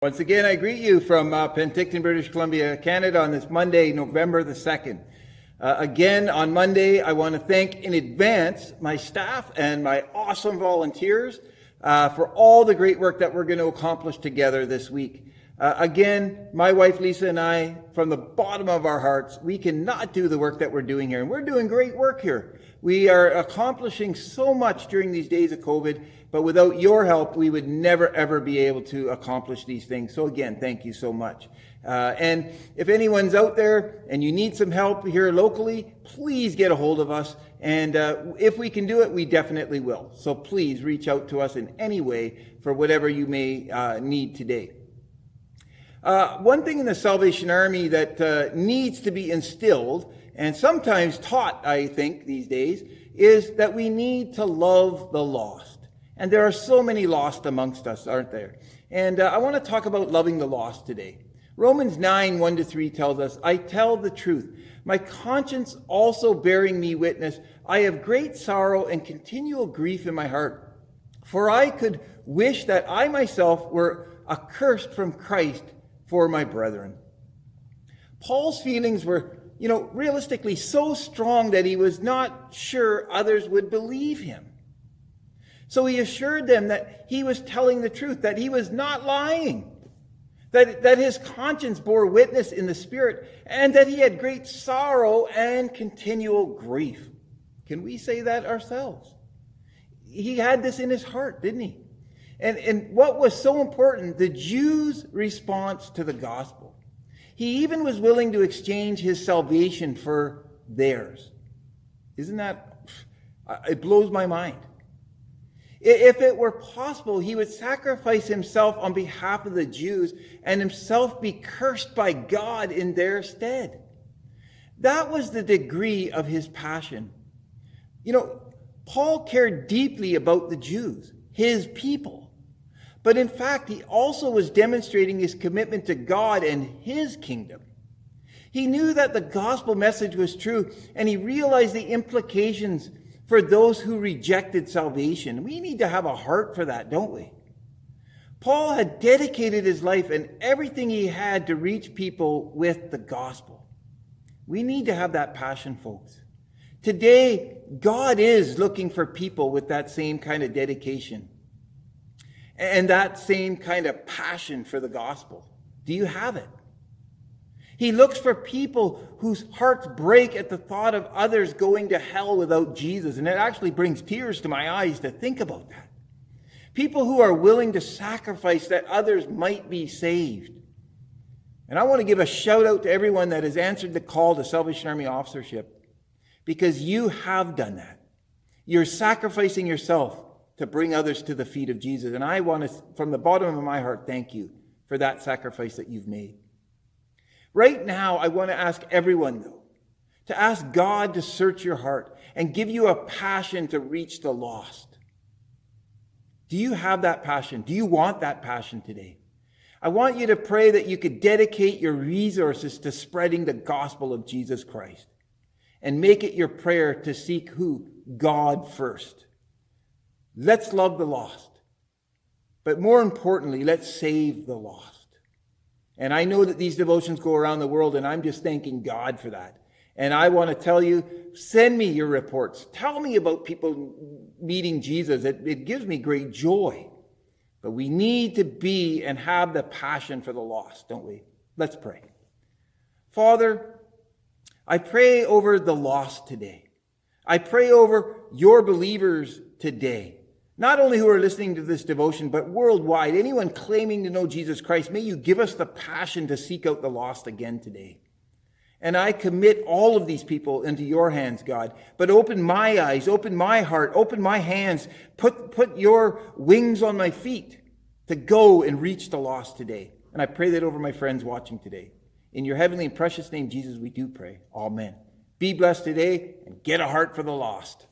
Once again, I greet you from Penticton, British Columbia, Canada on this Monday, November the 2nd. Again, on Monday, I want to thank in advance my staff and my awesome volunteers for all the great work that we're going to accomplish together this week. Again, my wife Lisa and I, from the bottom of our hearts, we cannot do the work that we're doing here. And we're doing great work here. We are accomplishing so much during these days of COVID, but without your help, we would never, ever be able to accomplish these things. So again, thank you so much. And if anyone's out there and you need some help here locally, please get a hold of us. And if we can do it, we definitely will. So please reach out to us in any way for whatever you may need today. One thing in the Salvation Army that needs to be instilled, and sometimes taught, I think, these days, is that we need to love the lost. And there are so many lost amongst us, aren't there? And I want to talk about loving the lost today. Romans 9, 1-3 tells us, I tell the truth. My conscience also bearing me witness. I have great sorrow and continual grief in my heart. For I could wish that I myself were accursed from Christ for my brethren. Paul's feelings were, realistically so strong that he was not sure others would believe him. So he assured them that he was telling the truth, that he was not lying, that his conscience bore witness in the Spirit, and that he had great sorrow and continual grief. Can we say that ourselves? He had this in his heart, didn't he? And what was so important, the Jews' response to the gospel. He even was willing to exchange his salvation for theirs. Isn't that, it blows my mind. If it were possible, he would sacrifice himself on behalf of the Jews and himself be cursed by God in their stead. That was the degree of his passion. Paul cared deeply about the Jews, his people. But in fact, he also was demonstrating his commitment to God and his kingdom. He knew that the gospel message was true, and he realized the implications for those who rejected salvation. We need to have a heart for that, don't we? Paul had dedicated his life and everything he had to reach people with the gospel. We need to have that passion, folks. Today, God is looking for people with that same kind of dedication and that same kind of passion for the gospel. Do you have it? He looks for people whose hearts break at the thought of others going to hell without Jesus. And it actually brings tears to my eyes to think about that. People who are willing to sacrifice that others might be saved. And I want to give a shout out to everyone that has answered the call to Salvation Army officership, because you have done that. You're sacrificing yourself to bring others to the feet of Jesus. And I want to, from the bottom of my heart, thank you for that sacrifice that you've made. Right now, I want to ask everyone, though, to ask God to search your heart and give you a passion to reach the lost. Do you have that passion? Do you want that passion today? I want you to pray that you could dedicate your resources to spreading the gospel of Jesus Christ and make it your prayer to seek who? God first. Let's love the lost. But more importantly, let's save the lost. And I know that these devotions go around the world, and I'm just thanking God for that. And I want to tell you, send me your reports. Tell me about people meeting Jesus. It gives me great joy. But we need to be and have the passion for the lost, don't we? Let's pray. Father, I pray over the lost today. I pray over your believers today. Not only who are listening to this devotion, but worldwide, anyone claiming to know Jesus Christ, may you give us the passion to seek out the lost again today. And I commit all of these people into your hands, God. But open my eyes, open my heart, open my hands, put your wings on my feet to go and reach the lost today. And I pray that over my friends watching today. In your heavenly and precious name, Jesus, we do pray. Amen. Be blessed today and get a heart for the lost.